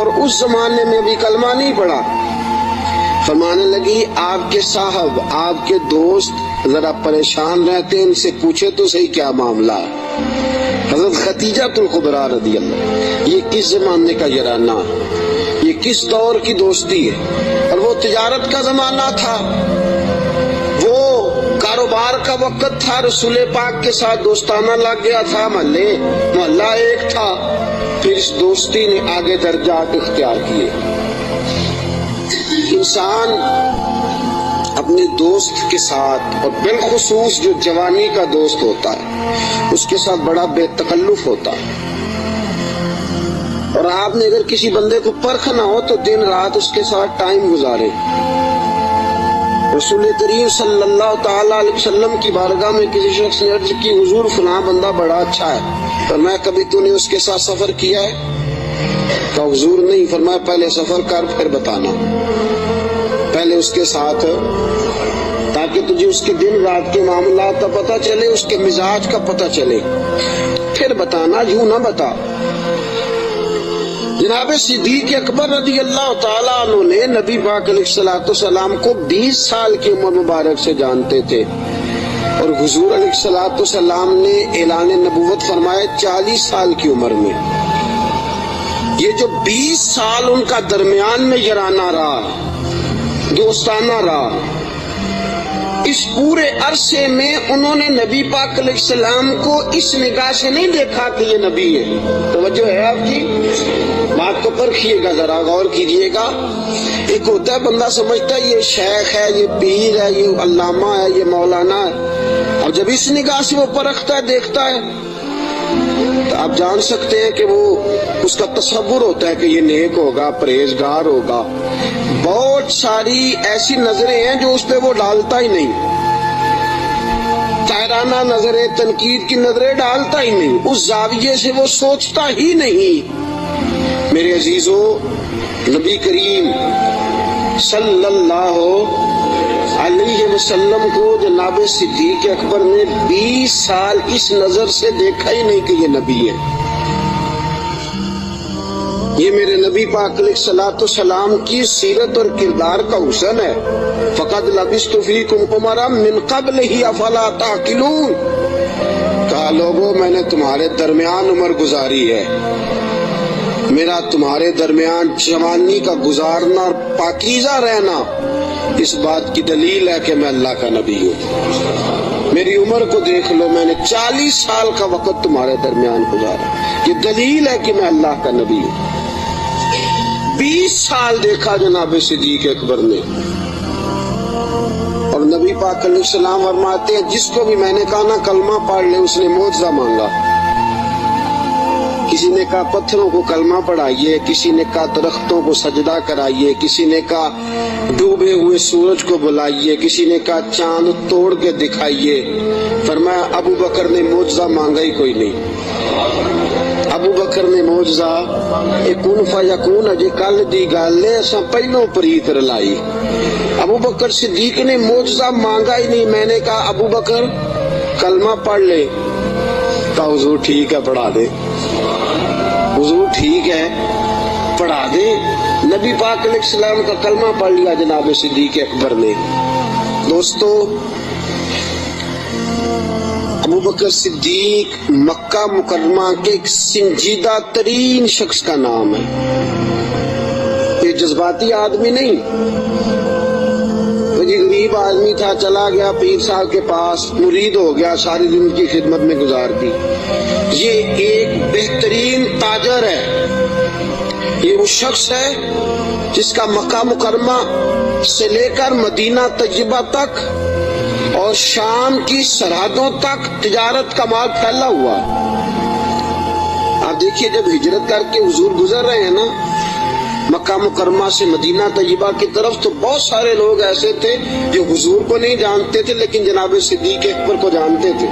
اور اس زمانے میں بھی کلمہ نہیں پڑھا. فرمانے لگی آپ کے صاحب، آپ کے دوست ذرا پریشان رہتے ہیں، ان سے پوچھے تو صحیح کیا معاملہ ہے. حضرت خدیجہ الکبریٰ رضی اللہ، یہ کس زمانے کا یارانہ، یہ کس دور کی دوستی ہے. اور وہ تجارت کا زمانہ تھا، وہ کاروبار کا وقت تھا، رسول پاک کے ساتھ دوستانہ لگ گیا تھا، محلہ ایک تھا. پھر اس دوستی نے آگے درجات اختیار کیے. انسان اپنے دوست کے ساتھ، اور بالخصوص جو جوانی کا دوست ہوتا ہے، اس کے ساتھ بڑا بے تکلف ہوتا ہے. اور آپ نے اگر کسی بندے کو پرکھنا ہو تو دن رات اس کے ساتھ ٹائم گزارے. رسول کریم صلی اللہ تعالی علیہ وسلم کی بارگاہ میں کسی شخص نے عرض کی، حضور فلاں بندہ بڑا اچھا ہے. فرمایا کبھی تو نے اس کے ساتھ سفر کیا ہے؟ کہا حضور نہیں. فرمایا پہلے سفر کر پھر بتانا، پہلے اس کے ساتھ، تاکہ تجھے اس کے دن رات کے معاملات کا پتہ چلے، اس کے مزاج کا پتہ چلے، پھر بتانا، یوں نہ بتا. جناب صدیق اکبر رضی اللہ تعالیٰ عنہ نے نبی پاک علیہ الصلوۃ والسلام کو 20 سال کی عمر مبارک سے جانتے تھے، اور حضور علیہ الصلوۃ والسلام نے اعلان نبوت فرمایا 40 سال کی عمر میں. یہ جو 20 سال ان کا درمیان میں یارانہ رہا، دوستانہ رہا، اس پورے عرصے میں انہوں نے نبی پاک علیہ السلام کو اس نگاہ سے نہیں دیکھا کہ یہ نبی ہے. توجہ ہے آپ کی؟ بات کو پرکھیے گا، ذرا غور کیجیے گا. ایک ہوتا ہے بندہ سمجھتا ہے یہ شیخ ہے، یہ پیر ہے، یہ علامہ ہے، یہ مولانا ہے، اور جب اس نگاہ سے وہ پرکھتا ہے، دیکھتا ہے، تو آپ جان سکتے ہیں کہ وہ اس کا تصور ہوتا ہے کہ یہ نیک ہوگا، پرہیزگار ہوگا. بہت ساری ایسی نظریں ہیں جو اس پہ وہ ڈالتا ہی نہیں، تائرانہ نظریں، تنقید کی نظریں ڈالتا ہی نہیں، اس زاویے سے وہ سوچتا ہی نہیں. میرے عزیزو، نبی کریم صلی اللہ علیہ وسلم کو جناب صدیق اکبر نے 20 سال اس نظر سے دیکھا ہی نہیں کہ یہ نبی ہے. یہ میرے نبی پاک علیہ الصلوۃ والسلام کی سیرت اور کردار کا حسن ہے. فقد لبثت فیکم عمرا من قبلہ افلا تعقلون. کہا لوگوں میں نے تمہارے درمیان عمر گزاری ہے، میرا تمہارے درمیان جوانی کا گزارنا اور پاکیزہ رہنا اس بات کی دلیل ہے کہ میں اللہ کا نبی ہوں. میری عمر کو دیکھ لو، میں نے 40 سال کا وقت تمہارے درمیان گزارا، یہ دلیل ہے کہ میں اللہ کا نبی ہوں. 20 سال دیکھا جناب صدیق اکبر نے. اور نبی پاک علیہ السلام فرماتے ہیں جس کو بھی میں نے کہا نا کلمہ پڑھ لے، اس نے معجزہ مانگا. کسی نے کہا پتھروں کو کلمہ پڑھائیے، کسی نے کہا درختوں کو سجدہ کرائیے، کسی نے کہا ڈوبے ہوئے سورج کو بلائیے، کسی نے کہا چاند توڑ کے دکھائیے. فرمایا ابو بکر نے معجزہ مانگا ہی کوئی نہیں. ابو بکر نے معجزہ کن فیکون اجے کل دی گل ہے، اساں پہلوں پریت رلائی. ابو بکر صدیق نے معجزہ مانگا ہی نہیں. میں نے کہا ابو بکر کلمہ پڑھ لے، کہا حضور ٹھیک ہے پڑھا دے، حضور ٹھیک ہے پڑھا دے. نبی پاک علیہ السلام کا کلمہ پڑھ لیا جناب صدیق اکبر نے. دوستو، ابو بکر صدیق مکہ مکرمہ کے ایک سنجیدہ ترین شخص کا نام ہے. یہ جذباتی آدمی نہیں، وہ غریب آدمی تھا، چلا گیا پیر صاحب کے پاس، مرید ہو گیا، ساری زندگی کی خدمت میں گزار دی. یہ ایک بہترین تاجر ہے. یہ وہ شخص ہے جس کا مکہ مکرمہ سے لے کر مدینہ طیبہ تک اور شام کی سرحدوں تک تجارت کا مال پھیلا ہوا. آپ دیکھیے جب ہجرت کر کے حضور گزر رہے ہیں نا مکہ مکرمہ سے مدینہ طیبہ کی طرف، تو بہت سارے لوگ ایسے تھے جو حضور کو نہیں جانتے تھے لیکن جناب صدیق اکبر کو جانتے تھے،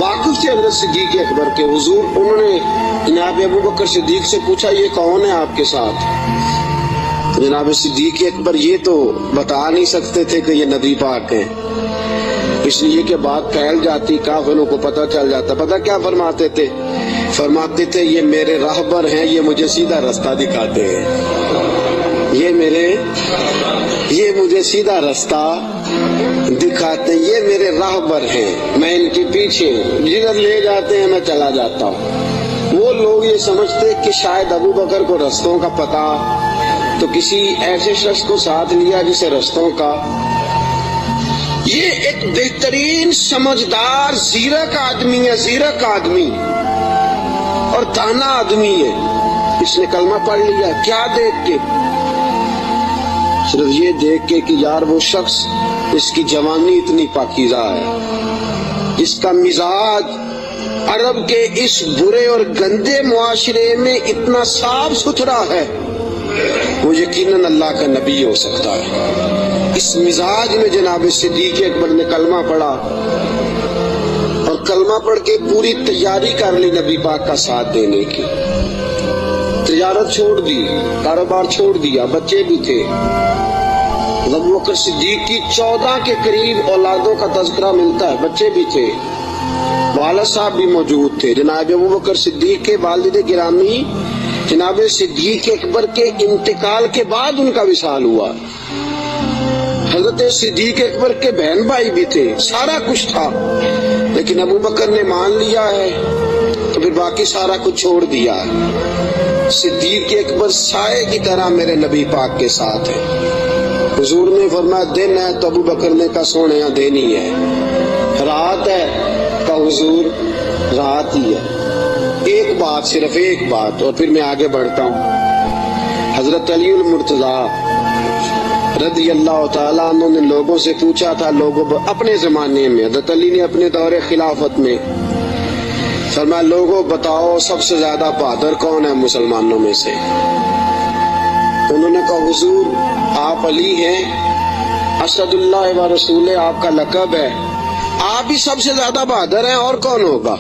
واقف تھے حضرت صدیق اکبر کے. حضور انہوں نے جناب ابو بکر صدیق سے پوچھا یہ کون ہے آپ کے ساتھ؟ جناب صدیق اکبر یہ تو بتا نہیں سکتے تھے کہ یہ نبی پاک ہیں، اس لیے کہ بات پھیل جاتی، کافروں کو پتہ چل جاتا. پتہ کیا فرماتے تھے؟ فرماتے تھے یہ میرے راہبر ہیں، یہ مجھے سیدھا رستہ دکھاتے ہیں، یہ مجھے سیدھا رستہ دکھاتے ہیں، یہ میرے راہبر ہیں، میں ان کے پیچھے ہوں، جدھر لے جاتے ہیں میں چلا جاتا ہوں۔ وہ لوگ یہ سمجھتے کہ شاید ابو بکر کو رستوں کا پتہ، تو کسی ایسے شخص کو ساتھ لیا جسے رستوں کا۔ یہ ایک بہترین سمجھدار زیرک آدمی اور دانا آدمی ہے، اس نے کلمہ پڑھ لیا۔ کیا دیکھ کے؟ صرف یہ دیکھ کے کہ یار وہ شخص، اس کی جوانی اتنی پاکیزہ ہے، اس کا مزاج عرب کے اس برے اور گندے معاشرے میں اتنا صاف ستھرا ہے، وہ یقیناً اللہ کا نبی ہو سکتا ہے۔ اس مزاج میں جناب صدیق اکبر نے کلمہ پڑھا، اور کلمہ پڑھ کے پوری تیاری کر لی نبی پاک کا ساتھ دینے کی۔ تجارت چھوڑ دی، کاروبار چھوڑ دیا، بچے بھی تھے۔ ابو بکر صدیق کی 14 کے قریب اولادوں کا تذکرہ ملتا ہے، بچے بھی تھے، والد صاحب بھی موجود تھے۔ جناب ابو بکر صدیق کے والد گرامی جناب صدیق اکبر کے انتقال کے بعد ان کا وصال ہوا۔ حضرت صدیق اکبر کے بہن بھائی بھی تھے، سارا کچھ تھا، لیکن ابو بکر نے مان لیا ہے تو پھر باقی سارا کچھ چھوڑ دیا ہے۔ صدیق اکبر سائے کی طرح میرے نبی پاک کے ساتھ ہے۔ حضور نے فرمایا دن ہے تو ابو بکر نے کہا سونے یہاں دینی ہے، رات ہے تو حضور رات ہی ہے۔ ایک بات، صرف ایک بات، اور پھر میں آگے بڑھتا ہوں۔ حضرت علی المرتضیٰ رضی اللہ تعالیٰ عنہ نے لوگوں سے پوچھا تھا، لوگوں اپنے زمانے میں، حضرت علی نے اپنے دور خلافت میں فرمایا لوگوں بتاؤ سب سے زیادہ بہادر کون ہے مسلمانوں میں سے؟ انہوں نے کہا حضور آپ علی ہیں، اسد اللہ و رسول آپ کا لقب ہے، آپ ہی سب سے زیادہ بہادر ہیں، اور کون ہوگا؟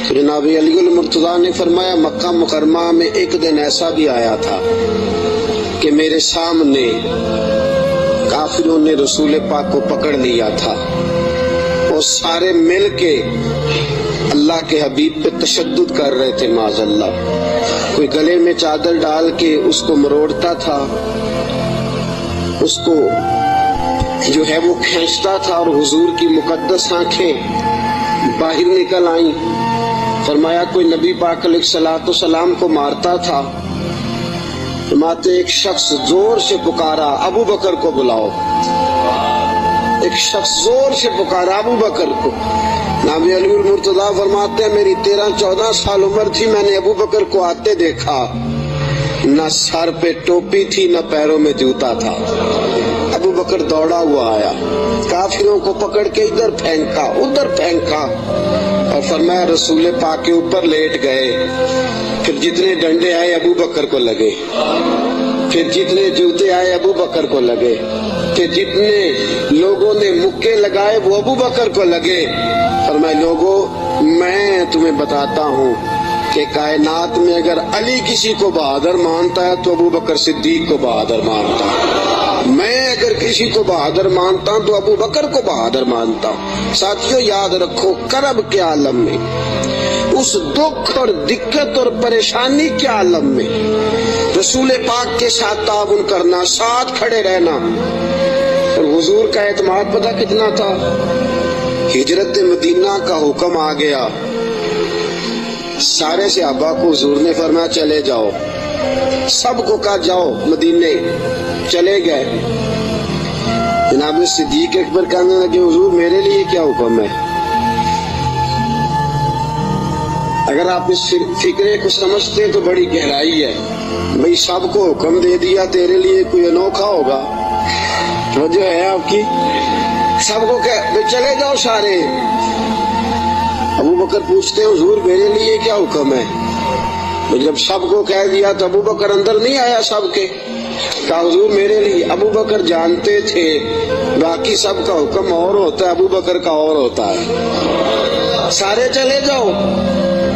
جناب علی المرتضیٰ نے فرمایا مکہ مکرمہ میں ایک دن ایسا بھی آیا تھا کہ میرے سامنے کافروں نے رسول پاک کو پکڑ لیا تھا، وہ سارے مل کے اللہ کے حبیب پہ تشدد کر رہے تھے معاذ اللہ۔ کوئی گلے میں چادر ڈال کے اس کو مروڑتا تھا، اس کو جو ہے وہ کھینچتا تھا، اور حضور کی مقدس آنکھیں باہر نکل آئیں۔ فرمایا کوئی نبی پاک علیہ الصلوۃ والسلام کو مارتا تھا، فرماتے ایک شخص زور سے پکارا ابو بکر کو بلاؤ، ایک شخص زور سے پکارا ابو بکر کو۔ نبی علی المرتضیٰ فرماتے ہیں میری 13-14 سال عمر تھی، میں نے ابو بکر کو آتے دیکھا، نہ سر پہ ٹوپی تھی نہ پیروں میں جوتا تھا۔ ابو بکر دوڑا ہوا آیا، کافروں کو پکڑ کے ادھر پھینکا ادھر پھینکا، اور فرمایا رسول پاک کے اوپر لیٹ گئے۔ پھر جتنے ڈنڈے آئے ابو بکر کو لگے، پھر جتنے جوتے آئے ابو بکر کو لگے، پھر جتنے لوگوں نے مکے لگائے وہ ابو بکر کو لگے۔ فرمایا لوگوں میں تمہیں بتاتا ہوں کہ کائنات میں اگر علی کسی کو بہادر مانتا ہے تو ابو بکر صدیق کو بہادر مانتا ہے، میں اگر کسی کو بہادر مانتا ہوں تو ابو بکر کو بہادر مانتا ہوں۔ ساتھیوں یاد رکھو کرب کے عالم میں، اس دکھ اور دقت اور پریشانی کے عالم میں رسول پاک کے ساتھ تعاون کرنا، ساتھ کھڑے رہنا۔ اور حضور کا اعتماد پتہ کتنا تھا؟ ہجرت مدینہ کا حکم آ گیا، سارے صحابہ کو حضور نے فرمایا چلے جاؤ، سب کو کہا جاؤ مدینے، چلے گئے۔ جناب صدیق اکبر کہنے لگے حضور میرے لیے کیا حکم ہے؟ اگر آپ اس فکرے کو سمجھتے تو بڑی گہرائی ہے، بھئی سب کو حکم دے دیا، تیرے لیے کوئی انوکھا ہوگا؟ توجہ ہے آپ کی؟ سب کو چلے جاؤ سارے۔ ابو بکر پوچھتے ہیں حضور میرے لیے کیا حکم ہے؟ جب سب کو کہہ دیا تو ابو بکر اندر نہیں آیا سب کے، کہا حضور میرے لیے۔ ابو بکر جانتے تھے باقی سب کا حکم اور ہوتا ہے، ابو بکر کا اور ہوتا ہے۔ سارے چلے جاؤ،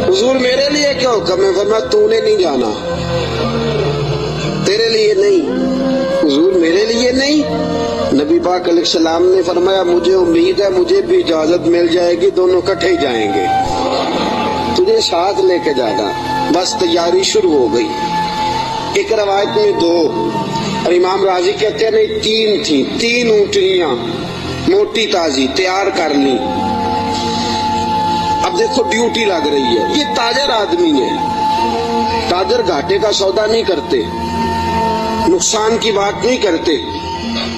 حضور میرے لیے کیا حکم ہے؟ فرمایا تو نے نہیں جانا، تیرے لیے نہیں۔ حضور میرے لیے نہیں؟ نبی پاک علیہ السلام نے فرمایا مجھے امید ہے مجھے بھی اجازت مل جائے گی، دونوں کٹھے ہی جائیں گے۔ تجھے ساتھ لے کے جانا. بس تیاری شروع ہو گئی. ایک روایت میں 2 اور امام راضی کہتے ہیں نہیں 3 تھی. 3 اونٹنیاں موٹی تازی تیار کر لی. اب دیکھو ڈیوٹی لگ رہی ہے. یہ تاجر آدمی ہے. تاجر گھاٹے کا سودا نہیں کرتے, نقصان کی بات نہیں کرتے.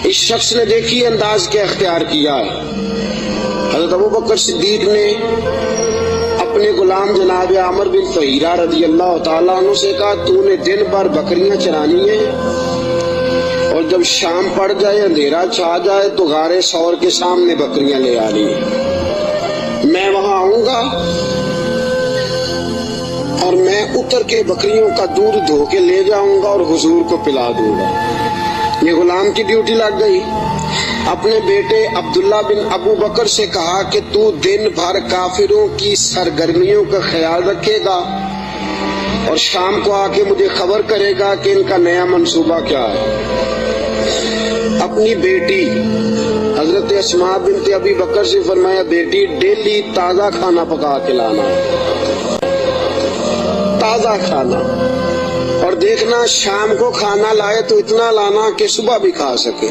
اس شخص نے دیکھی انداز کیا اختیار کیا ہے. حضرت ابو بکر صدیق نے اپنے غلام جناب عامر بن فہیرہ رضی اللہ تعالیٰ عنہ سے کہا تو نے دن بھر بکریاں چرانی ہیں اور جب شام پڑ جائے اندھیرا چھا جائے تو غار ثور کے سامنے بکریاں لے آنی ہیں. میں وہاں آؤں گا اور میں اتر کے بکریوں کا دودھ دھو کے لے جاؤں گا اور حضور کو پلا دوں گا. یہ غلام کی ڈیوٹی لگ گئی. اپنے بیٹے عبداللہ بن ابو بکر سے کہا کہ تو دن بھر کافروں کی سرگرمیوں کا خیال رکھے گا اور شام کو آ کے مجھے خبر کرے گا کہ ان کا نیا منصوبہ کیا ہے. اپنی بیٹی حضرت اسماء بنت ابی بکر سے فرمایا بیٹی ڈیلی تازہ کھانا پکا کے لانا, تازہ کھانا, اور دیکھنا شام کو کھانا لائے تو اتنا لانا کہ صبح بھی کھا سکے.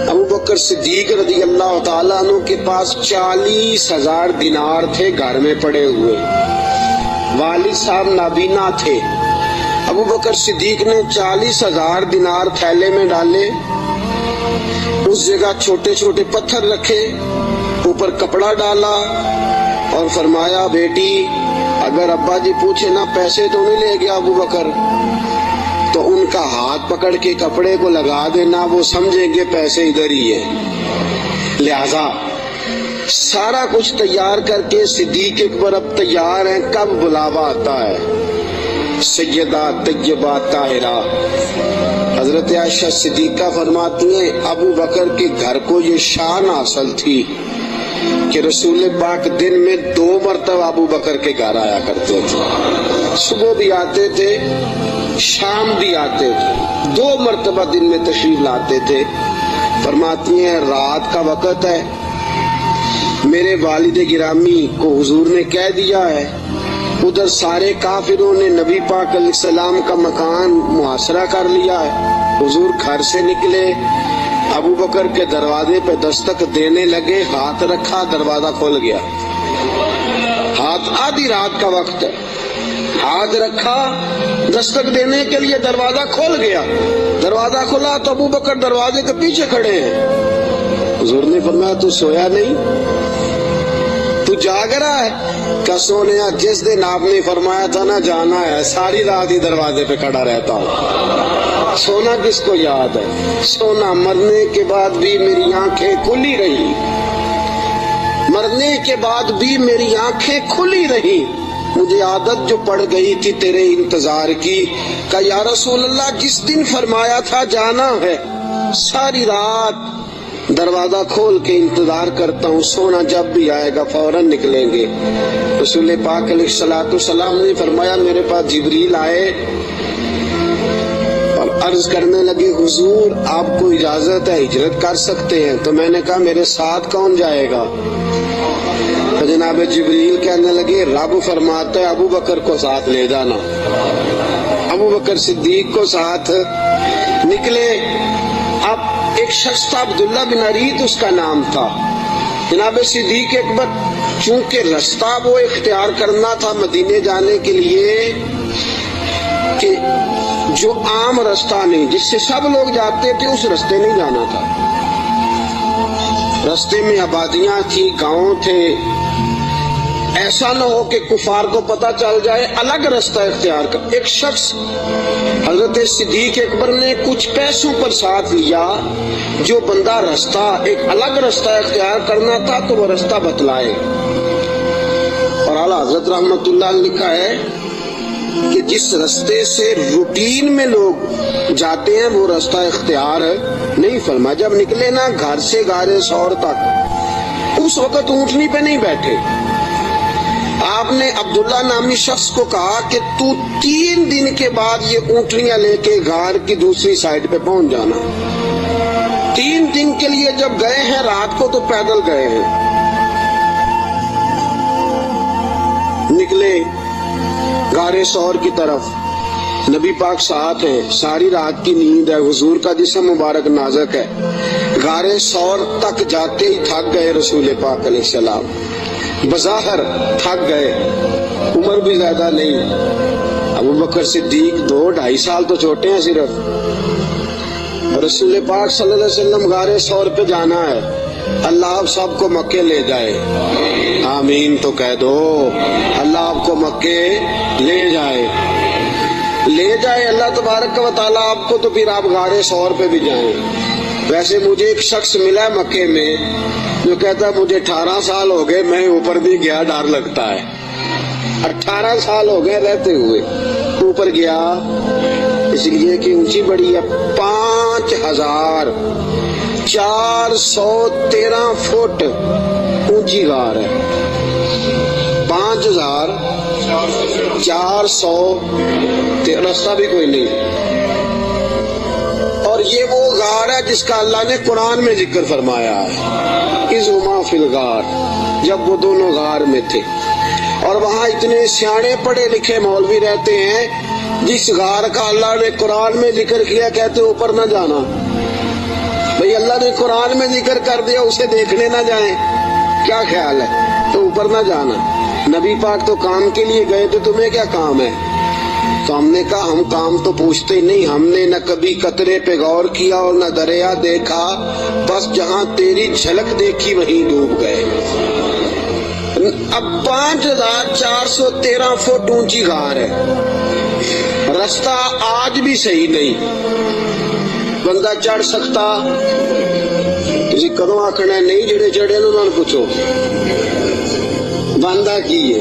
ابو بکر صدیق رضی اللہ تعالیٰ عنہ کے پاس 40,000 دینار تھے گھر میں پڑے ہوئے. والد صاحب نابینا تھے. ابو بکر صدیق نے 40,000 دینار تھیلے میں ڈالے, اس جگہ چھوٹے چھوٹے پتھر رکھے, اوپر کپڑا ڈالا اور فرمایا بیٹی اگر ابا جی پوچھے نا پیسے تو نہیں لے گیا ابو بکر, تو ان کا ہاتھ پکڑ کے کپڑے کو لگا دینا, وہ سمجھیں گے پیسے ادھر ہی ہے. لہذا سارا کچھ تیار کر کے صدیق اکبر اب تیار ہیں. کب بلاوا آتا ہے سیدہ طیبہ طاہرہ حضرت عائشہ صدیقہ فرماتی ہیں ابو بکر کے گھر کو یہ شان حاصل تھی کہ رسول پاک دن میں 2 مرتبہ ابو بکر کے گھر آیا کرتے تھے. صبح بھی آتے تھے, شام بھی آتے تھے, 2 مرتبہ دن میں تشریف لاتے تھے. فرماتی ہیں رات کا وقت ہے, میرے والد گرامی کو حضور نے کہہ دیا ہے, ادھر سارے کافروں نے نبی پاک علیہ السلام کا مکان محاصرہ کر لیا ہے. حضور گھر سے نکلے, ابو بکر کے دروازے پہ دستک دینے لگے, ہاتھ رکھا دروازہ کھل گیا. ہاتھ آدھی رات کا وقت ہے, ہاتھ رکھا دستک دینے کے لیے دروازہ کھول گیا. دروازہ کھلا تو ابو بکر دروازے کے پیچھے کھڑے ہیں. حضور نے فرمایا تو سویا نہیں, تو جاگ رہا ہے؟ کیا سونے جس دن آپ نے فرمایا تھا نا جانا ہے ساری رات ہی دروازے پہ کھڑا رہتا ہوں. سونا کس کو یاد ہے؟ سونا مرنے کے بعد بھی میری آنکھیں کھلی رہی, مرنے کے بعد بھی میری آنکھیں کھلی رہی. مجھے عادت جو پڑ گئی تھی تیرے انتظار کی, کہ یا رسول اللہ جس دن فرمایا تھا جانا ہے ساری رات دروازہ کھول کے انتظار کرتا ہوں, سونا جب بھی آئے گا فوراً نکلیں گے. رسول پاک علیہ الصلوۃ والسلام نے فرمایا میرے پاس جبریل آئے اور عرض کرنے لگے حضور آپ کو اجازت ہے ہجرت کر سکتے ہیں. تو میں نے کہا میرے ساتھ کون جائے گا؟ تو جناب جبریل کہنے لگے رب فرماتا ہے ابو بکر کو ساتھ لے جانا. ابو بکر صدیق کو ساتھ نکلے. اب ایک شخص تھا عبداللہ بن عریت اس کا نام تھا. جناب صدیق اکبر چونکہ رستہ وہ اختیار کرنا تھا مدینے جانے کے لیے کہ جو عام رستہ نہیں جس سے سب لوگ جاتے تھے اس رستے نہیں جانا تھا. رستے میں آبادیاں تھی, گاؤں تھے, ایسا نہ ہو کہ کفار کو پتہ چل جائے, الگ رستہ اختیار کر. ایک شخص حضرت صدیق اکبر نے کچھ پیسوں پر ساتھ لیا, جو بندہ رستہ ایک الگ رستہ اختیار کرنا تھا تو وہ رستہ بتلائے. اور اعلیٰ حضرت رحمت اللہ نے لکھا ہے کہ جس رستے سے روٹین میں لوگ جاتے ہیں وہ رستہ اختیار نہیں فرما. جب نکلے نا گھر سے غار ثور تک, اس وقت اونٹنی پہ نہیں بیٹھے. آپ نے عبداللہ نامی شخص کو کہا کہ تو 3 دن کے بعد یہ اونٹنیاں لے کے غار کی دوسری سائڈ پہ پہنچ جانا. 3 دن کے لیے جب گئے ہیں رات کو تو پیدل گئے ہیں. غار سور کی طرف، نبی پاک ساتھ ہیں، ساری رات کی نیند ہے، حضور کا جسم مبارک نازک ہے، غار سور تک جاتے ہی تھک گئے رسول پاک علیہ السلام، بظاہر تھک گئے، عمر بھی زیادہ نہیں، ابو بکر صدیق 2-2.5 سال تو چھوٹے ہیں صرف، اور رسول پاک صلی اللہ علیہ وسلم غار سور پہ جانا ہے، اللہ آپ سب کو مکے لے جائے، آمین تو کہہ دو، اللہ آپ کو مکے لے جائے اللہ تبارک و تعالیٰ آپ کو، تو پھر آپ غار سور پہ بھی جائیں۔ ویسے مجھے ایک شخص ملا ہے مکے میں جو کہتا ہے مجھے 18 سال ہو گئے، میں اوپر بھی گیا، ڈر لگتا ہے، 18 سال ہو گئے رہتے ہوئے، اوپر گیا اس لیے کہ اونچی بڑی ہے، 5413 فٹ اونچی غار ہے، 5400، راستہ بھی کوئی نہیں، اور یہ وہ غار ہے جس کا اللہ نے قرآن میں ذکر فرمایا ہے، اذ ہما فی الغار، جب وہ دونوں غار میں تھے، اور وہاں اتنے سیانے پڑھے لکھے مولوی رہتے ہیں، جس غار کا اللہ نے قرآن میں ذکر کیا کہتے اوپر نہ جانا، بھئی اللہ نے قرآن میں ذکر کر دیا، اسے دیکھنے نہ جائیں، کیا خیال ہے؟ تو اوپر نہ جانا، نبی پاک تو کام کے لیے گئے تھے، تمہیں کیا کام ہے؟ تو ہم نے کہا ہم کام تو پوچھتے ہی نہیں، ہم نے نہ کبھی قطرے پہ غور کیا اور نہ دریا دیکھا، بس جہاں تیری جھلک دیکھی وہیں ڈوب گئے۔ اب 5413 فٹ اونچی غار ہے، رستہ آج بھی صحیح نہیں، بندہ چڑھ سکتا، کسی کدوں آکھنا ہے نہیں، جڑے چڑھے انہوں نے پوچھو بندہ کی ہے،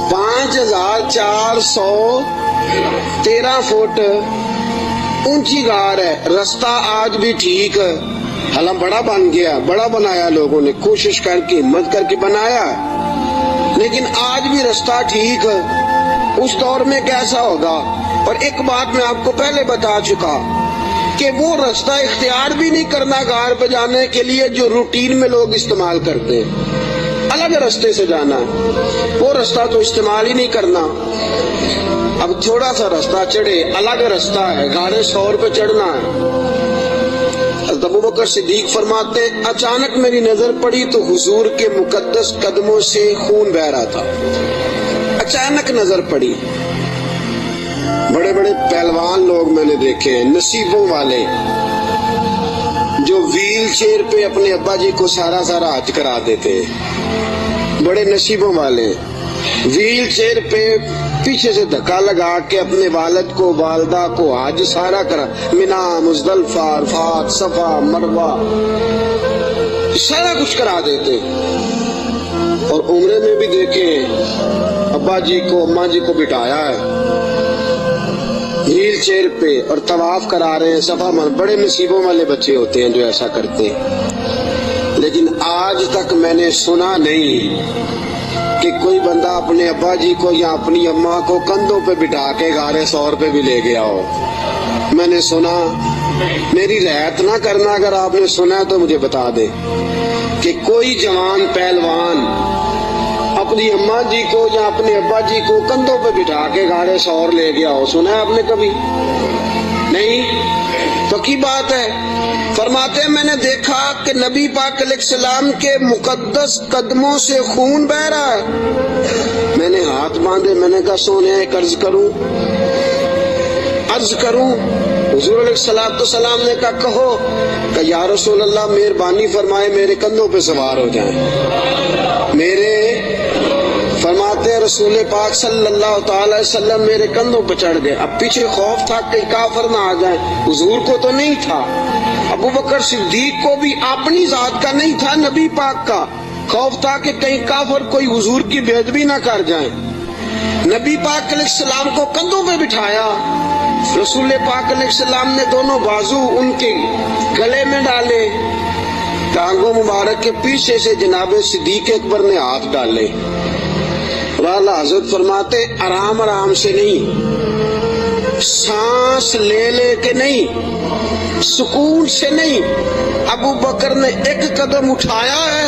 5413 فٹ اونچی غار ہے، رستہ آج بھی ٹھیک، حالانکہ بڑا بن گیا، بڑا بنایا لوگوں نے، کوشش کر کے ہمت کر کے بنایا، لیکن آج بھی رستہ ٹھیک، اس دور میں کیسا ہوگا؟ اور ایک بات میں آپ کو پہلے بتا چکا کہ وہ رستہ اختیار بھی نہیں کرنا غار پہ جانے کے لیے جو روٹین میں لوگ استعمال کرتے ہیں، الگ رستے سے جانا ہے، وہ رستہ تو استعمال ہی نہیں کرنا۔ اب تھوڑا سا رستہ چڑھے، الگ رستہ ہے، غار سور پہ چڑھنا ہے۔ حضرت ابو بکر صدیق فرماتے ہیں اچانک میری نظر پڑی تو حضور کے مقدس قدموں سے خون بہ رہا تھا، اچانک نظر پڑی۔ بڑے بڑے پہلوان لوگ میں نے دیکھے ہیں، نصیبوں والے، جو ویل چیئر پہ اپنے ابا جی کو سارا حج کرا دیتے، بڑے نصیبوں والے، ویل چیئر پہ پیچھے سے دھکا لگا کے اپنے والد کو والدہ کو حج سارا کرا، منا، مزدلفہ، عرفات، صفا، مروہ، سارا کچھ کرا دیتے۔ اور عمرے میں بھی دیکھیں ابا جی کو اماں جی کو بٹھایا ہے ویل چیئر پہ اور طواف کرا رہے ہیں، صفا مروہ، بڑے نصیبوں والے بچے ہوتے ہیں جو ایسا کرتے ہیں۔ لیکن آج تک میں نے سنا نہیں کہ کوئی بندہ اپنے ابا جی کو یا اپنی اماں کو کندھوں پہ بٹھا کے غار سور پہ بھی لے گیا ہو۔ میں نے سنا، میری رعایت نہ کرنا، اگر آپ نے سنا تو مجھے بتا دے کہ کوئی جوان پہلوان اپنی اماں جی کو یا اپنے ابا جی کو کندھوں پہ بٹھا کے غار سور لے گیا ہو، سنا ہے آپ نے کبھی؟ نہیں، تو کی بات ہے؟ فرماتے ہیں میں نے دیکھا کہ نبی پاک علیہ السلام کے مقدس قدموں سے خون بہ رہا ہے، میں نے ہاتھ باندھے، میں نے کہا سونے ایک عرض کروں، حضور علیہ السلام نے کہا کہو، کہ یا رسول اللہ مہربانی فرمائے میرے کندھوں پہ سوار ہو جائیں، فرماتے ہیں رسول پاک صلی اللہ تعالی وسلم میرے کندھوں پہ چڑھ گئے۔ اب پیچھے خوف تھا کہ کافر نہ آ جائیں، حضور کو تو نہیں تھا، ابو بکر صدیق کو بھی اپنی ذات کا نہیں تھا، نبی پاک کا خوف تھا کہ کہیں کافر کوئی حضور کی بے ادبی نہ کر جائیں۔ نبی پاک علیہ السلام کو کندھوں پہ بٹھایا، رسول پاک علیہ السلام نے دونوں بازو ان کے گلے میں ڈالے، ٹانگوں مبارک کے پیچھے سے جناب صدیق اکبر نے ہاتھ ڈالے، اور اعلیٰ حضرت فرماتے آرام آرام سے نہیں، سانس لے لے کے نہیں، سکون سے نہیں، ابو بکر نے ایک قدم اٹھایا ہے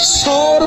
100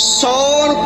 100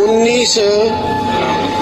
19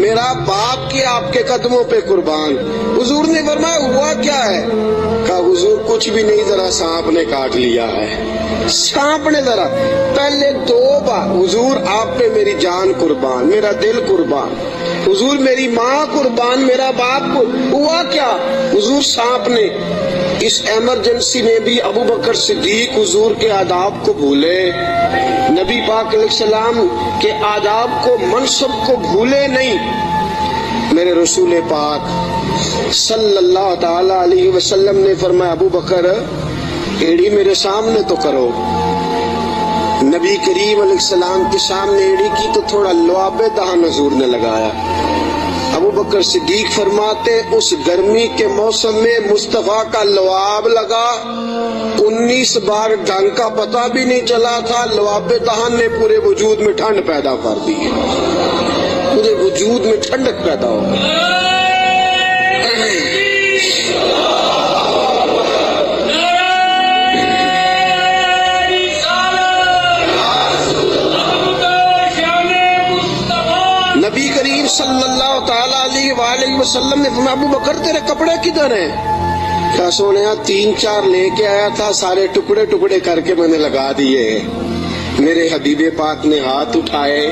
میرا باپ کی آپ کے قدموں پہ قربان. حضور نے فرمایا ہوا کیا ہے؟ کہا حضور کچھ بھی نہیں، ذرا سانپ نے کاٹ لیا ہے. سانپ نے ذرا پہلے 2 بار حضور آپ پہ میری جان قربان، میرا دل قربان، حضور میری ماں قربان، میرا باپ ہوا کیا؟ حضور سانپ نے. اس ایمرجنسی میں بھی ابو بکر صدیق حضور کے آداب کو بھولے، نبی پاک علیہ السلام کے آداب کو، منصب کو بھولے نہیں. میرے رسول پاک صلی اللہ تعالی علیہ وسلم نے فرمایا ابو بکر ایڑی میرے سامنے تو کرو. نبی کریم علیہ السلام کے سامنے ایڑی کی تو تھوڑا لعاب دہن حضور نے لگایا. ابو بکر صدیق فرماتے اس گرمی کے موسم میں مصطفیٰ کا لعاب لگا، 19 بار ڈنگ کا پتہ بھی نہیں چلا تھا. لعاب دہن نے پورے وجود میں ٹھنڈ پیدا کر دی، پورے وجود میں ٹھنڈک پیدا ہو گئی. نبی کریم صلی اللہ تعالی علیہ وآلہ وسلم نے فرمایا ابو بکر تیرے کپڑے کدھر ہیں؟ کہا سونیا 3-4 لے کے آیا تھا، سارے ٹکڑے ٹکڑے کر کے میں نے لگا دیے. میرے حبیب پاک نے ہاتھ اٹھائے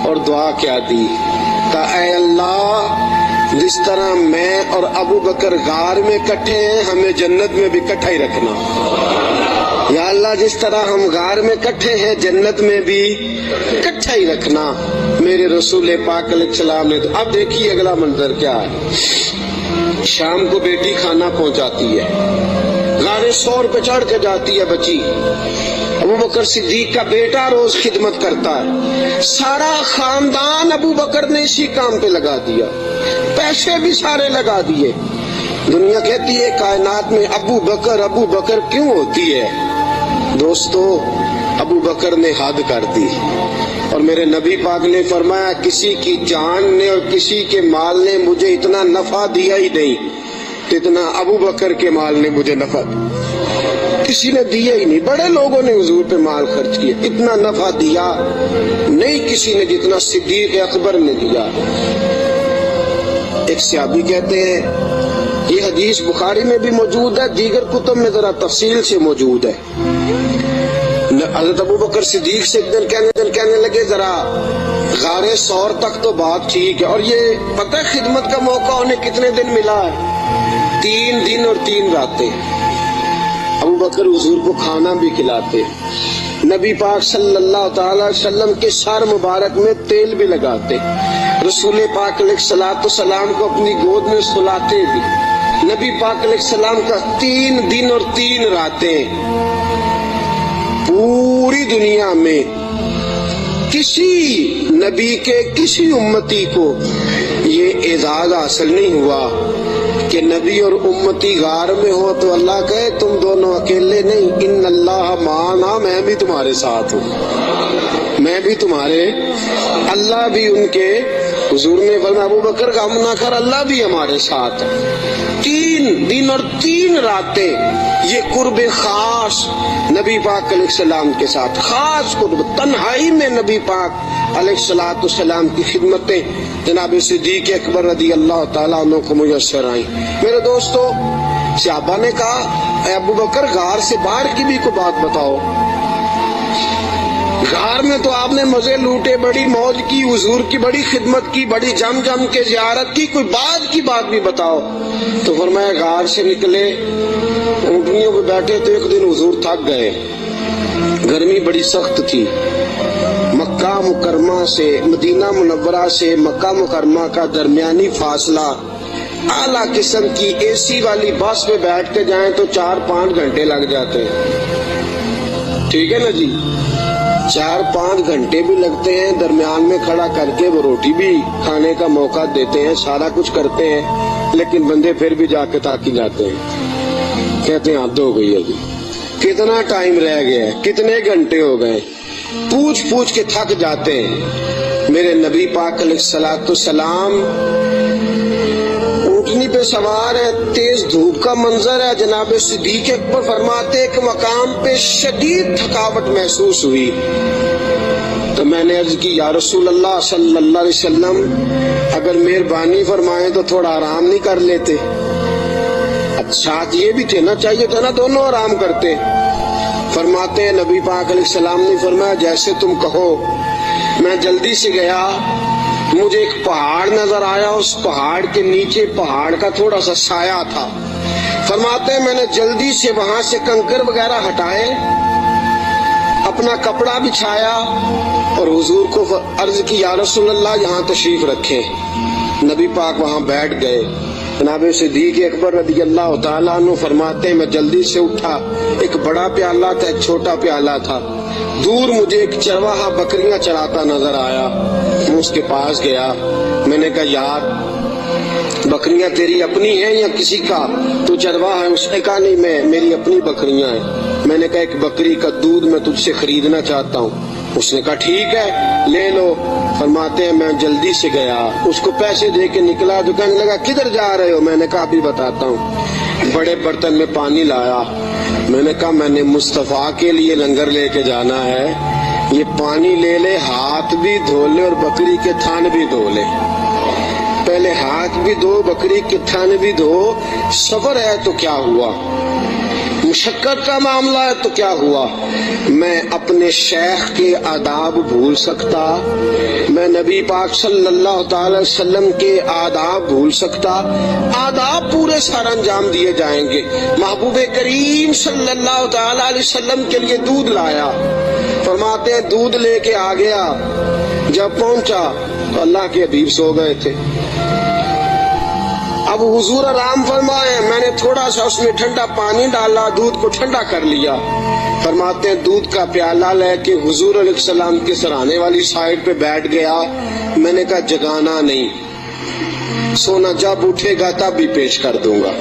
اور دعا کیا دی. کہا اے اللہ جس طرح میں اور ابو بکر غار میں کٹھے ہیں ہمیں جنت میں بھی کٹھا ہی رکھنا. یا اللہ جس طرح ہم غار میں کٹھے ہیں جنت میں بھی کٹھا ہی رکھنا. میرے رسول پاک علیہ السلام نے اب دیکھیے اگلا منظر کیا ہے. شام کو بیٹی کھانا پہنچاتی ہے، غار سور پہ چڑھ کے جاتی ہے بچی. ابو بکر صدیق کا بیٹا روز خدمت کرتا ہے، سارا خاندان ابو بکر نے اسی کام پہ لگا دیا، پیسے بھی سارے لگا دیے. دنیا کہتی ہے کائنات میں ابو بکر کیوں ہوتی ہے؟ دوستو ابو بکر نے حد کر دی، اور میرے نبی پاک نے فرمایا کسی کی جان نے اور کسی کے مال نے مجھے اتنا نفع دیا ہی نہیں جتنا ابو بکر کے مال نے مجھے نفع دیا. کسی نے دیا ہی نہیں. بڑے لوگوں نے حضور پہ مال خرچ کیا، اتنا نفع دیا نہیں کسی نے جتنا صدیق اکبر نے دیا. ایک صحابی کہتے ہیں یہ حدیث بخاری میں بھی موجود ہے، دیگر کتب میں ذرا تفصیل سے موجود ہے. حضرت ابو بکر صدیق سے ایک دن کہنے لگے ذرا غار سور تک تو بات ٹھیک ہے، اور یہ پتہ خدمت کا موقع انہیں کتنے دن ملا ہے؟ 3 دن اور 3 راتیں. ابو بکر حضور کو کھانا بھی کھلاتے، نبی پاک صلی اللہ تعالی وسلم کے سر مبارک میں تیل بھی لگاتے، رسول پاک علیہ الصلوۃ والسلام کو اپنی گود میں سلاتے بھی. نبی پاک علیہ السلام کا 3 دن اور 3 راتیں پوری دنیا میں کسی نبی کے کسی امتی کو یہ اعزاز حاصل نہیں ہوا کہ نبی اور امتی غار میں ہو تو اللہ کہے تم دونوں اکیلے نہیں، ان اللہ معنا، میں بھی تمہارے ساتھ ہوں، میں بھی تمہارے. اللہ بھی ان کے حضور نے فرمایا ابو بکر غم نہ کر، اللہ بھی ہمارے ساتھ ہے. 3 دن اور 3 راتیں یہ قرب خاص نبی پاک علیہ السلام کے ساتھ، خاص قرب تنہائی میں نبی پاک علیہ الصلوۃ والسلام کی خدمتیں جناب صدیق اکبر رضی اللہ تعالیٰ عنہ کو میسر آئیں. میرے دوستو صحابہ نے کہا اے ابو بکر غار سے باہر کی بھی کوئی بات بتاؤ. غار میں تو آپ نے مزے لوٹے، بڑی موج کی، حضور کی بڑی خدمت کی، بڑی جم جم کے زیارت کی، کوئی بات بھی بتاؤ. تو فرمایا غار سے نکلے، اونٹنیوں پہ بیٹھے تو ایک دن حضور تھک گئے، گرمی بڑی سخت تھی. مکہ مکرمہ سے مدینہ منورہ سے مکہ مکرمہ کا درمیانی فاصلہ، اعلیٰ قسم کی اے سی والی بس پہ بیٹھ کے جائیں تو 4-5 گھنٹے لگ جاتے ہیں. ٹھیک ہے نا جی، 4-5 گھنٹے بھی لگتے ہیں. درمیان میں کھڑا کر کے وہ روٹی بھی کھانے کا موقع دیتے ہیں، سارا کچھ کرتے ہیں، لیکن بندے پھر بھی جا کے تاکی جاتے ہیں، کہتے ہیں حد ہو گئی ابھی، کتنا ٹائم رہ گیا ہے، کتنے گھنٹے ہو گئے، پوچھ کے تھک جاتے ہیں. میرے نبی پاک علیہ الصلوۃ والسلام اونٹنی پہ سوار ہے، تیز دھوپ کا منظر ہے. جناب صدیق اکبر فرماتے کہ مقام پہ شدید تھکاوٹ محسوس ہوئی. تو میں نے عرض کی یا رسول اللہ صلی اللہ علیہ وسلم اگر مہربانی فرمائیں تو تھوڑا آرام نہیں کر لیتے؟ اچھا یہ بھی تھے نا، چاہیے تھا نا دونوں آرام کرتے۔ فرماتے ہیں نبی پاک علیہ السلام نے فرمایا جیسے تم کہو۔ میں جلدی سے گیا، مجھے ایک پہاڑ نظر آیا، اس پہاڑ کے نیچے پہاڑ کا تھوڑا سا سایہ تھا۔ فرماتے ہیں میں نے جلدی سے وہاں سے کنکر وغیرہ ہٹائے، اپنا کپڑا بچھایا اور حضور کو عرض کی یا رسول اللہ یہاں تشریف رکھیں۔ نبی پاک وہاں بیٹھ گئے۔ جناب صدیق اکبر رضی اللہ تعالیٰ عنہ فرماتے ہیں میں جلدی سے اٹھا، ایک بڑا پیالہ تھا ایک چھوٹا پیالہ تھا، دور مجھے ایک چرواہا بکریاں چراتا نظر آیا، میں اس کے پاس گیا، میں نے کہا یار بکریاں تیری اپنی ہیں یا کسی کا؟ تو چرواہا ہے؟ اس نے کہا نہیں میری اپنی بکریاں ہیں۔ میں نے کہا ایک بکری کا دودھ میں تجھ سے خریدنا چاہتا ہوں۔ اس نے کہا ٹھیک ہے لے لو۔ فرماتے ہیں میں جلدی سے گیا، اس کو پیسے دے کے نکلا تو کہنے لگا کدھر جا رہے ہو؟ میں نے کہا ابھی بتاتا ہوں۔ بڑے برتن میں پانی لایا، میں نے کہا میں نے مصطفیٰ کے لیے لنگر لے کے جانا ہے، یہ پانی لے لے، ہاتھ بھی دھو لے اور بکری کے تھان بھی دھو لے۔ پہلے ہاتھ بھی دھو، بکری کے تھان بھی دھو۔ سفر ہے تو کیا ہوا، مشقت کا معاملہ ہے تو کیا ہوا؟ میں اپنے شیخ کے آداب بھول سکتا؟ میں نبی پاک صلی اللہ تعالی وسلم کے آداب بھول سکتا؟ آداب پورے سارا انجام دیے جائیں گے۔ محبوب کریم صلی اللہ تعالی علیہ وسلم کے لیے دودھ لایا، فرماتے ہیں دودھ لے کے آ گیا، جب پہنچا تو اللہ کے حبیب سو گئے تھے۔ اب حضور آرام فرمائے، میں نے تھوڑا سا اس میں ٹھنڈا پانی ڈالا، دودھ کو ٹھنڈا کر لیا۔ فرماتے ہیں دودھ کا پیالہ لے کے حضور علیہ السلام کے سرانے والی سائڈ پہ بیٹھ گیا۔ میں نے کہا جگانا نہیں، سونا جب اٹھے گا تب بھی پیش کر دوں گا۔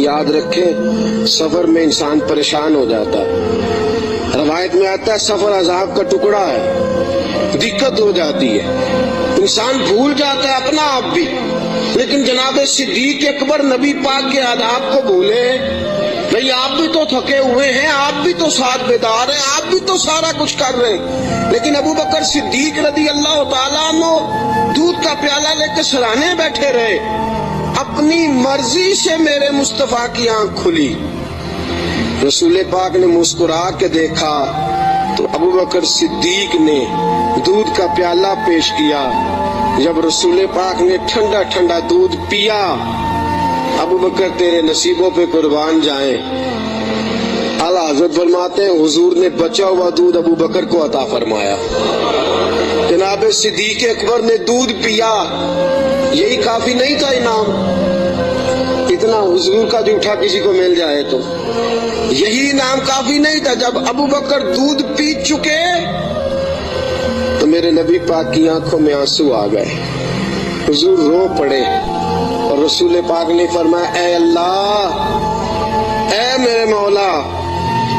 یاد رکھیں سفر میں انسان پریشان ہو جاتا ہے، روایت میں آتا ہے سفر عذاب کا ٹکڑا ہے، دقت ہو جاتی ہے، انسان بھول جاتا ہے اپنا آپ بھی۔ لیکن جناب صدیق اکبر نبی پاک کے آداب کو بھولے؟ بھئی آپ بھی تو تھکے ہوئے ہیں، آپ بھی تو ساتھ بیدار ہیں، آپ بھی تو سارا کچھ کر رہے ہیں، لیکن ابو بکر صدیق رضی اللہ تعالیٰ عنہ دودھ کا پیالہ لے کے سرانے بیٹھے رہے۔ اپنی مرضی سے میرے مصطفیٰ کی آنکھ کھلی، رسول پاک نے مسکرا کے دیکھا تو ابو بکر صدیق نے دودھ کا پیالہ پیش کیا۔ جب رسول پاک نے ٹھنڈا ٹھنڈا دودھ پیا، ابو بکر تیرے نصیبوں پہ قربان جائیں۔ اعلیٰ حضرت فرماتے ہیں حضور نے بچا ہوا دودھ ابو بکر کو عطا فرمایا۔ جناب صدیق اکبر نے دودھ پیا، یہی کافی نہیں تھا انعام؟ اتنا حضور کا جھوٹا کسی کو مل جائے تو یہی انعام کافی نہیں تھا؟ جب ابو بکر دودھ پی چکے تو میرے نبی پاک کی آنکھوں میں آنسو آ گئے، حضور رو پڑے اور رسول پاک نے فرمایا اے اللہ، اے میرے مولا،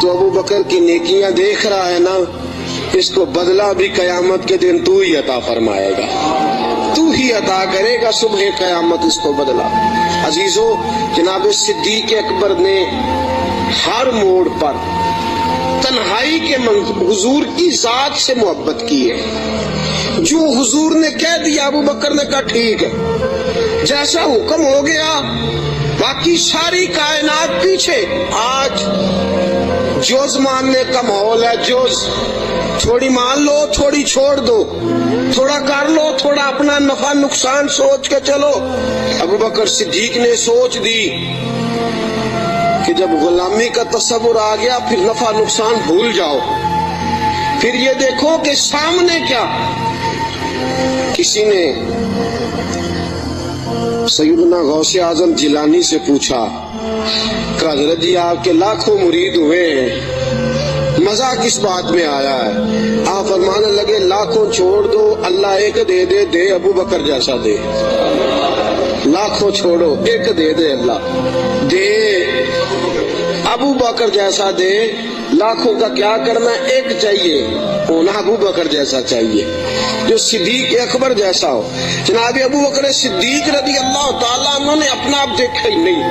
تو ابو بکر کی نیکیاں دیکھ رہا ہے نا، اس کو بدلہ بھی قیامت کے دن تو ہی عطا فرمائے گا، تو ہی عطا کرے گا صبح قیامت اس کو بدلہ۔ عزیزو، جناب صدیق اکبر نے ہر موڑ پر تنہائی کے حضور کی ذات سے محبت کی ہے۔ جو حضور نے کہہ دیا ابو بکر نے کہا ٹھیک ہے، جیسا حکم ہو گیا، باقی ساری کائنات پیچھے۔ آج جوز ماننے کا ماحول ہے، جوز، تھوڑی مان لو تھوڑی چھوڑ دو، تھوڑا کر لو تھوڑا اپنا نفع نقصان سوچ کے چلو۔ ابو بکر صدیق نے سوچ دی کہ جب غلامی کا تصور آ گیا پھر نفع نقصان بھول جاؤ، پھر یہ دیکھو کہ سامنے کیا۔ کسی نے سیدنا غوث اعظم جیلانی سے پوچھا کہ حضرت جی آپ کے لاکھوں مرید ہوئے ہیں، مزہ کس بات میں آیا ہے؟ آپ فرمانے لگے لاکھوں چھوڑ دو، اللہ ایک دے دے، دے ابو بکر جیسا دے۔ لاکھوں چھوڑو، ایک دے دے اللہ، دے ابو بکر جیسا دے۔ لاکھوں کا کیا کرنا، ایک چاہیے ہونا ابو بکر جیسا چاہیے، جو صدیق اکبر جیسا ہو۔ جناب ابو بکر صدیق رضی اللہ تعالیٰ عنہ نے اپنا آپ دیکھا ہی نہیں،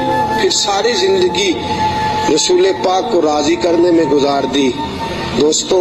پھر ساری زندگی رسول پاک کو راضی کرنے میں گزار دی۔ دوستو،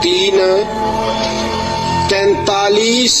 3 43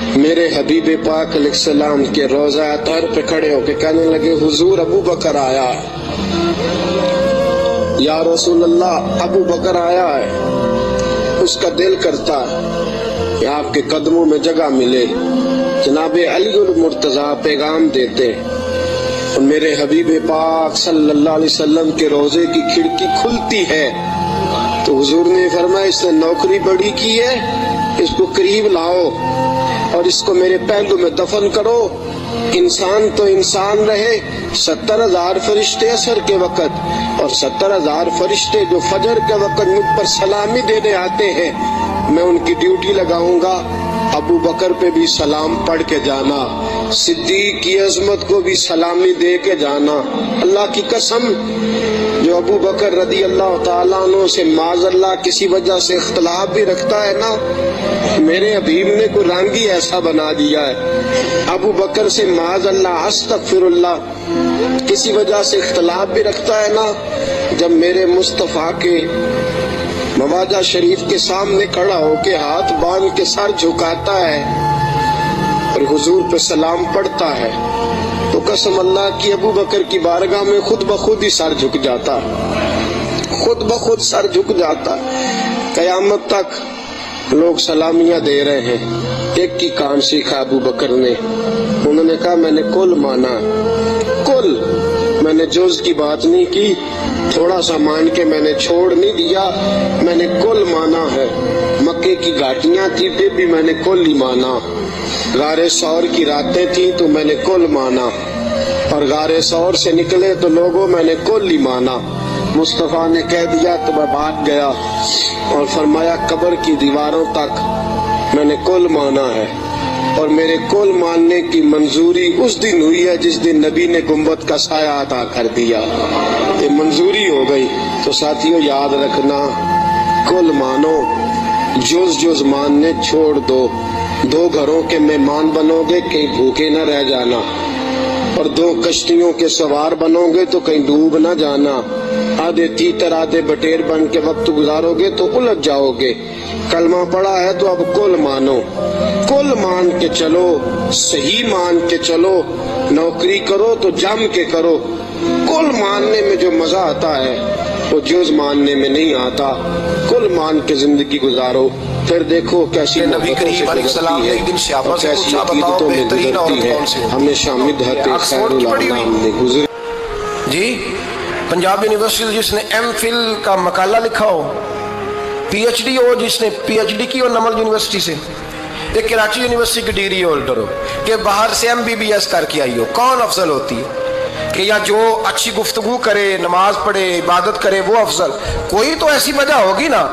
میرے حبیب پاک علیہ السلام کے روضہ اطہر پہ کھڑے ہو کے کہنے لگے حضور ابو بکر آیا ہے، یا رسول اللہ ابو بکر آیا ہے۔ اس کا دل کرتا ہے کہ آپ کے قدموں میں جگہ ملے۔ جناب علی المرتضیٰ پیغام دیتے اور میرے حبیب پاک صلی اللہ علیہ وسلم کے روضے کی کھڑکی کھلتی ہے تو حضور نے فرمایا اس نے نوکری بڑی کی ہے، اس کو قریب لاؤ اور اس کو میرے پہلو میں دفن کرو۔ انسان تو انسان رہے، 70,000 فرشتے عصر کے وقت اور 70,000 فرشتے جو فجر کے وقت مجھ پر سلامی دینے آتے ہیں، میں ان کی ڈیوٹی لگاؤں گا۔ ابو بکر پہ بھی سلام پڑھ کے جانا، صدیق کی عظمت کو بھی سلامی دے کے جانا۔ اللہ کی قسم جو ابو بکر رضی اللہ تعالیٰ عنہ سے معاذ اللہ کسی وجہ سے اختلاف بھی رکھتا ہے نا، میرے حبیب نے کوئی رنگ ہی ایسا بنا دیا ہے۔ ابو بکر سے معاذ اللہ استغفر اللہ کسی وجہ سے اختلاف بھی رکھتا ہے نا، جب میرے مصطفیٰ کے مواجہ شریف کے سامنے کھڑا ہو کے ہاتھ باندھ کے سر جھکاتا ہے اور حضور پہ سلام پڑھتا ہے تو قسم اللہ کی ابو بکر کی بارگاہ میں خود بخود ہی سر جھک جاتا، خود بخود سر جھک جاتا۔ قیامت تک لوگ سلامیاں دے رہے ہیں۔ ایک کی کام سیکھا ابو بکر نے، انہوں نے کہا میں نے کل مانا، کل میں نے جز کی بات نہیں کی، تھوڑا سا مان کے میں نے چھوڑ نہیں دیا، میں نے کل مانا ہے۔ مکے کی گھاٹیاں تھی پھر بھی میں نے کل ہی مانا، غار ثور کی راتیں تھی تو میں نے کل مانا، اور غار ثور سے نکلے تو لوگوں میں نے کل ہی مانا۔ مصطفیٰ نے کہہ دیا تو میں بھاگ گیا اور فرمایا قبر کی دیواروں تک میں نے کل مانا ہے، اور میرے کل ماننے کی منظوری اس دن ہوئی ہے جس دن نبی نے گنبد کا سایہ عطا کر دیا، یہ منظوری ہو گئی۔ تو ساتھیوں یاد رکھنا، کل مانو، جز ماننے چھوڑ دو۔ 2 گھروں کے مہمان بنو گے کہیں بھوکے نہ رہ جانا، اور 2 کشتیوں کے سوار بنو گے تو کہیں ڈوب نہ جانا۔ آدھے تیتر آدھے بٹیر بن کے وقت گزارو گے تو الجھ جاؤ گے۔ کلمہ پڑا ہے تو اب کل مانو، کل مان کے چلو، صحیح مان کے چلو۔ نوکری کرو تو جم کے کرو۔ کل ماننے میں جو مزہ آتا ہے وہ جز ماننے میں نہیں آتا۔ کل مان کے زندگی گزارو، پھر دیکھو کیسی نبی کریم علیہ السلام نے ایک دن صحابہ سے کیسی پوچھا بتاؤ عقیدتوں میں بہترین عورت گزرتی ہے۔ کون سی ہوتی ہے؟ ہمیشہ مدحت خیر الانام میں گزر جی پنجاب یونیورسٹی جس نے ایم فل کا مقالہ لکھا ہو، پی ایچ ڈی ہو جس نے پی ایچ ڈی کی ہو نمل یونیورسٹی سے، ایک کراچی یونیورسٹی کی ڈگری ہولڈر ہو کہ باہر سے ایم بی بی ایس کر کے آئی ہو، کون افضل ہوتی ہے؟ کہ یا جو اچھی گفتگو کرے، نماز پڑھے، عبادت کرے وہ افضل؟ کوئی تو ایسی وجہ ہوگی نا۔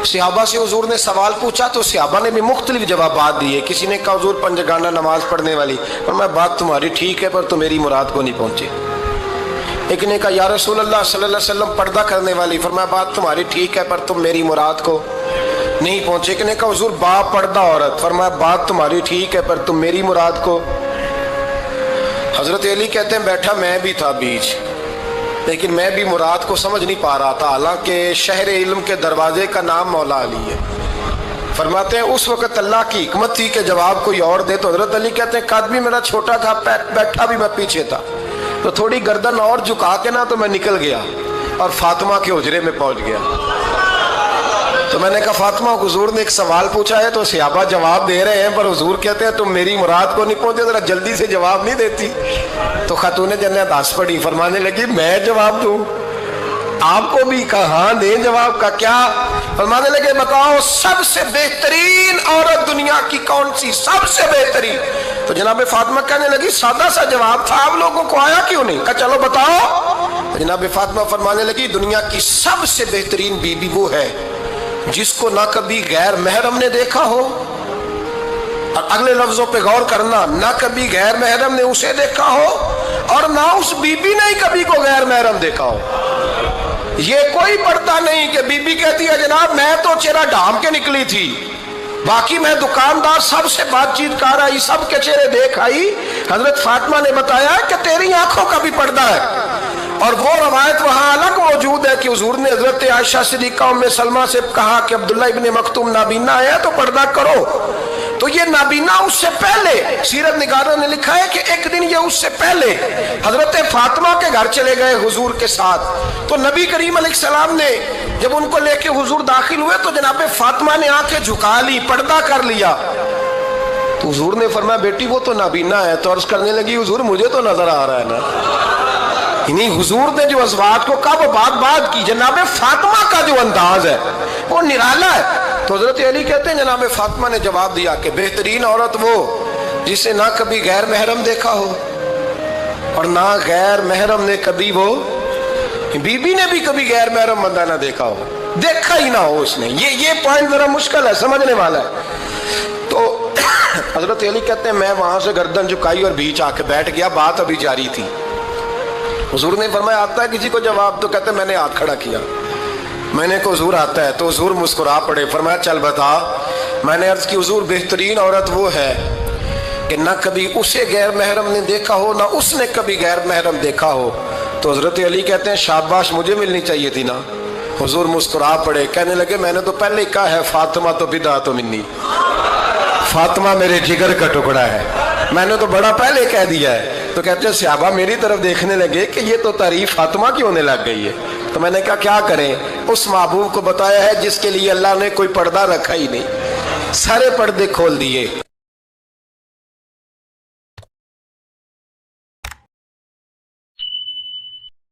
صحابہ سے حضور نے سوال پوچھا تو صحابہ نے بھی مختلف جوابات دیے۔ کسی نے کہا حضور پنجگانہ نماز پڑھنے والی، اور میں بات تمہاری ٹھیک ہے پر تم میری مراد کو نہیں پہنچے۔ ایک نے کہا یا رسول اللہ صلی اللہ علیہ وسلم پردہ کرنے والی، فرمایا بات تمہاری ٹھیک ہے پر تم میری مراد کو نہیں پہنچے۔ ایک نے کہا حضور با پردہ عورت، فرمایا بات تمہاری ٹھیک ہے پر تم میری مراد کو۔ حضرت علی کہتے ہیں بیٹھا میں بھی تھا بیچ، لیکن میں بھی مراد کو سمجھ نہیں پا رہا تھا، حالانکہ شہر علم کے دروازے کا نام مولا علی ہے۔ فرماتے ہیں اس وقت اللہ کی حکمت تھی کہ جواب کوئی اور دے، تو حضرت علی کہتے ہیں قد بھی میرا چھوٹا تھا، بیٹھا بھی میں پیچھے تھا، تو تھوڑی گردن اور جھکا کے نا تو میں نکل گیا اور فاطمہ کے حجرے میں پہنچ گیا۔ تو میں نے کہا فاطمہ حضور نے ایک سوال پوچھا ہے تو صحابہ جواب دے رہے ہیں پر حضور کہتے ہیں تم میری مراد کو نہیں پہنچے، ذرا جلدی سے جواب نہیں دیتی؟ تو خاتون جنت ہنس پڑی، فرمانے لگی میں جواب دوں؟ آپ کو بھی کہا ہاں دیں جواب کا کیا؟ فرمانے لگے بتاؤ سب سے بہترین عورت دنیا کی کون سی، سب سے بہترین؟ تو جناب فاطمہ کہنے لگی سادہ سا جواب تھا، آپ لوگوں کو آیا کیوں نہیں؟ کہا چلو بتاؤ۔ جناب فاطمہ فرمانے لگی دنیا کی سب سے بہترین بیوی وہ ہے جس کو نہ کبھی غیر محرم نے دیکھا ہو، اور اگلے لفظوں پہ غور کرنا، نہ کبھی غیر محرم نے اسے دیکھا ہو اور نہ اس بی بی نے ہی کبھی کو غیر محرم دیکھا ہو۔ یہ کوئی پڑھتا نہیں کہ بی بی کہتی ہے جناب میں تو چہرہ ڈھام کے نکلی تھی، باقی میں دکاندار سب سے بات چیت کر آئی، سب کے چہرے دیکھ آئی۔ حضرت فاطمہ نے بتایا کہ تیری آنکھوں کا بھی پردہ ہے، اور وہ روایت وہاں الگ موجود ہے کہ حضور نے حضرت عائشہ صدیقہ ام سلمہ سے کہا کہ عبداللہ ابن مکتوم نابینا ہے تو پردہ کرو، تو یہ نابینا اس سے پہلے سیرت نگاروں نے لکھا ہے کہ ایک دن یہ اس سے پہلے حضرت فاطمہ کے گھر چلے گئے حضور کے ساتھ. تو نبی کریم علیہ السلام نے جب ان کو لے کے حضور داخل ہوئے تو جناب فاطمہ نے آنکھیں جھکا لی, پردہ کر لیا. تو حضور نے فرمایا بیٹی وہ تو نابینا ہے. تو عرض کرنے لگی حضور مجھے تو نظر آ رہا ہے نا. یعنی حضور نے جو ازواج کو کہا وہ بات کی. جناب فاطمہ کا جو انداز ہے وہ نرالا ہے. تو حضرت علی کہتے ہیں جناب فاطمہ نے جواب دیا کہ بہترین عورت وہ جسے نہ کبھی غیر محرم دیکھا ہو اور نہ غیر محرم نے کبھی وہ بی بی نے بھی کبھی غیر محرم بندہ نہ دیکھا ہو, دیکھا ہی نہ ہو اس نے. یہ پوائنٹ ذرا مشکل ہے, سمجھنے والا ہے. تو حضرت علی کہتے ہیں میں وہاں سے گردن جھکائی اور بیچ آ کے بیٹھ گیا. بات ابھی جاری تھی. حضور نے فرمایا آتا ہے کسی کو جواب؟ تو کہتے ہیں میں نے ہاتھ کھڑا کیا. میں نے کہا حضور آتا ہے. تو حضور مسکرا پڑے. فرمایا چل بتا. میں نے عرض کی حضور بہترین عورت وہ ہے کہ نہ کبھی اسے غیر محرم نے دیکھا ہو نہ اس نے کبھی غیر محرم دیکھا ہو. تو حضرت علی کہتے ہیں شاباش مجھے ملنی چاہیے تھی نا. حضور مسکرا پڑے. کہنے لگے میں نے تو پہلے ہی کہا ہے فاطمہ تو بدعت منی, فاطمہ میرے جگر کا ٹکڑا ہے. میں نے تو بڑا پہلے کہہ دیا ہے. تو کہتے ہیں صحابہ میری طرف دیکھنے لگے کہ یہ تو تعریف فاطمہ کی ہونے لگ گئی ہے. تو میں نے کہا کیا کریں؟ اس محبوب کو بتایا ہے جس کے لیے اللہ نے کوئی پردہ رکھا ہی نہیں, سارے پردے کھول دیے.